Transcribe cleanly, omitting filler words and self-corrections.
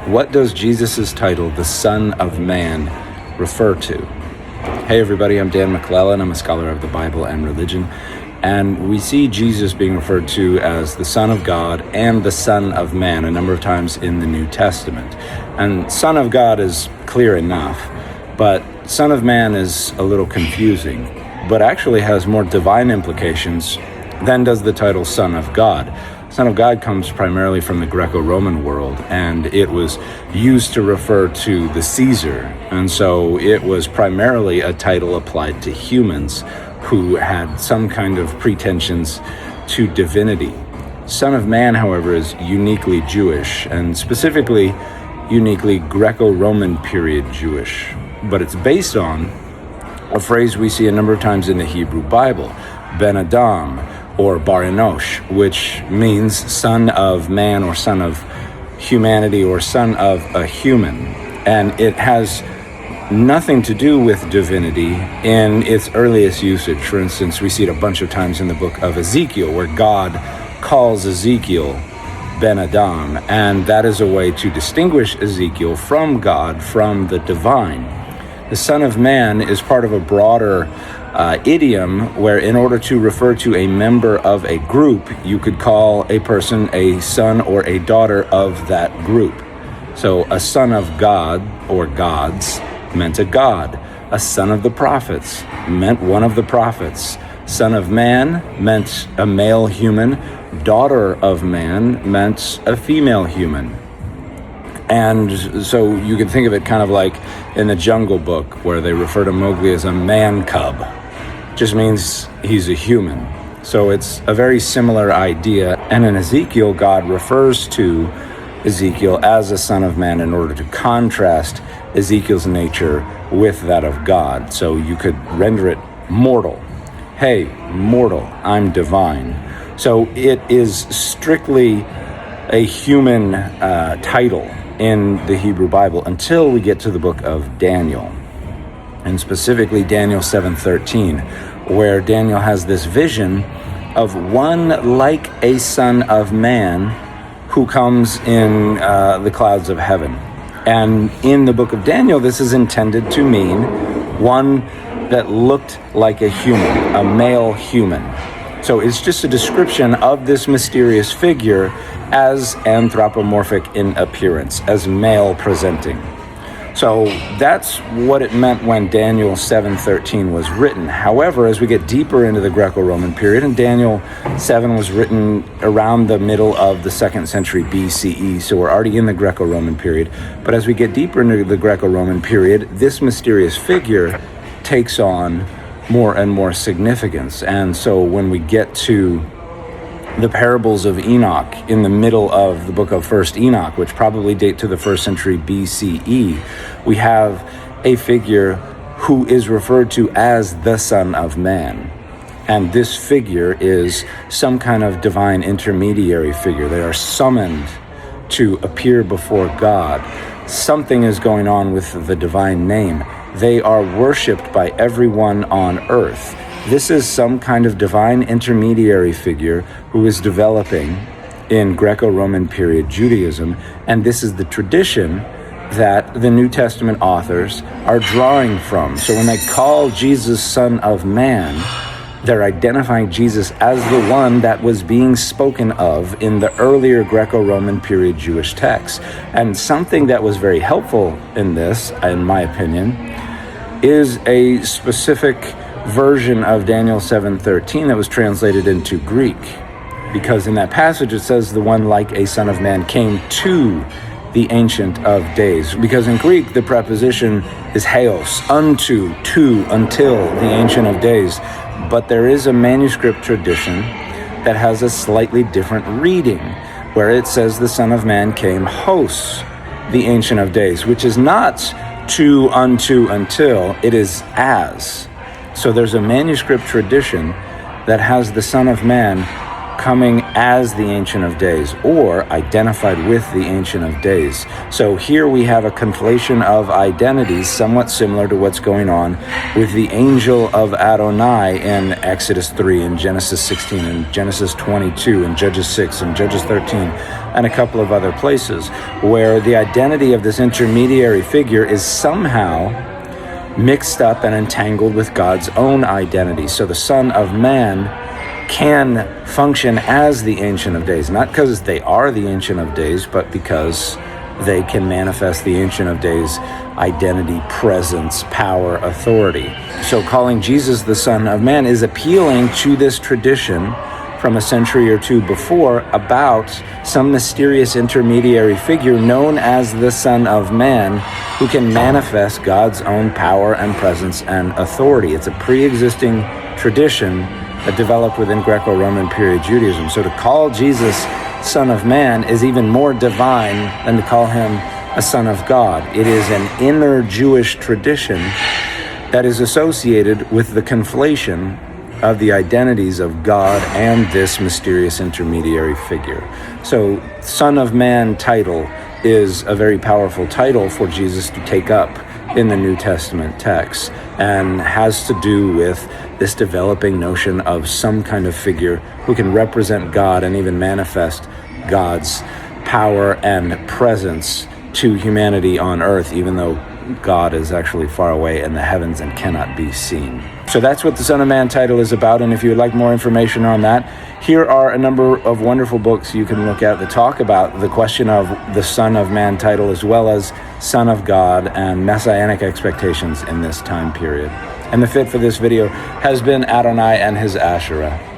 What does Jesus' title, the Son of Man, refer to? Hey everybody, I'm Dan McClellan. I'm a scholar of the Bible and religion. And we see Jesus being referred to as the Son of God and the Son of Man a number of times in the New Testament. And Son of God is clear enough, but Son of Man is a little confusing, but actually has more divine implications than does the title Son of God. Son of God comes primarily from the Greco-Roman world, and it was used to refer to the Caesar. And so it was primarily a title applied to humans who had some kind of pretensions to divinity. Son of Man, however, is uniquely Jewish, and specifically uniquely Greco-Roman period Jewish. But it's based on a phrase we see a number of times in the Hebrew Bible, Ben Adam, or Bar Enosh, which means son of man or son of humanity or son of a human. And it has nothing to do with divinity in its earliest usage. For instance, we see it a bunch of times in the book of Ezekiel, where God calls Ezekiel Ben Adam, and that is a way to distinguish Ezekiel from God, from the divine. The Son of Man is part of a broader idiom where, in order to refer to a member of a group, you could call a person a son or a daughter of that group. So a son of God or gods meant a god. A son of the prophets meant one of the prophets. Son of man meant a male human. Daughter of man meant a female human. And so you can think of it kind of like in the Jungle Book, where they refer to Mowgli as a man cub. Just means he's a human. So it's a very similar idea. And in Ezekiel, God refers to Ezekiel as a son of man in order to contrast Ezekiel's nature with that of God. So you could render it mortal. Hey, mortal, I'm divine. So it is strictly a human title in the Hebrew Bible until we get to the book of Daniel, and specifically Daniel 7:13, where Daniel has this vision of one like a son of man who comes in the clouds of heaven. And in the book of Daniel, this is intended to mean one that looked like a human, a male human. So it's just a description of this mysterious figure as anthropomorphic in appearance, as male presenting. So that's what it meant when Daniel 7:13 was written. However, as we get deeper into the Greco-Roman period, and Daniel 7 was written around the middle of the 2nd century BCE, so we're already in the Greco-Roman period. But as we get deeper into the Greco-Roman period, this mysterious figure takes on more and more significance. And so when we get to the parables of Enoch in the middle of the book of 1st Enoch, which probably date to the 1st century BCE, we have a figure who is referred to as the Son of Man. And this figure is some kind of divine intermediary figure. They are summoned to appear before God. Something is going on with the divine name. They are worshipped by everyone on earth. This is some kind of divine intermediary figure who is developing in Greco-Roman period Judaism, and this is the tradition that the New Testament authors are drawing from. So when they call Jesus Son of Man, they're identifying Jesus as the one that was being spoken of in the earlier Greco-Roman period Jewish texts. And something that was very helpful in this, in my opinion, is a specific version of Daniel 7:13 that was translated into Greek. Because in that passage it says the one like a son of man came to the Ancient of Days. Because in Greek the preposition is heos, unto, to, until the Ancient of Days. But there is a manuscript tradition that has a slightly different reading, where it says the Son of Man came hos, the Ancient of Days, which is not to, unto, until, it is as. So there's a manuscript tradition that has the Son of Man coming as the Ancient of Days, or identified with the Ancient of Days. So here we have a conflation of identities somewhat similar to what's going on with the angel of Adonai in Exodus 3 and Genesis 16 and Genesis 22 and Judges 6 and Judges 13. and a couple of other places, where the identity of this intermediary figure is somehow mixed up and entangled with God's own identity. So the Son of Man can function as the Ancient of Days, not because they are the Ancient of Days, but because they can manifest the Ancient of Days identity, presence, power, authority. So calling Jesus the Son of Man is appealing to this tradition from a century or two before about some mysterious intermediary figure known as the Son of Man, who can manifest God's own power and presence and authority. It's a pre-existing tradition that developed within Greco-Roman period Judaism. So to call Jesus Son of Man is even more divine than to call him a Son of God. It is an inner Jewish tradition that is associated with the conflation of the identities of God and this mysterious intermediary figure. So, Son of Man title is a very powerful title for Jesus to take up in the New Testament text, and has to do with this developing notion of some kind of figure who can represent God and even manifest God's power and presence to humanity on earth, even though God is actually far away in the heavens and cannot be seen. So that's what the Son of Man title is about, and if you would like more information on that, here are a number of wonderful books you can look at that talk about the question of the Son of Man title, as well as Son of God and messianic expectations in this time period. And the fit for this video has been Adonai and his Asherah.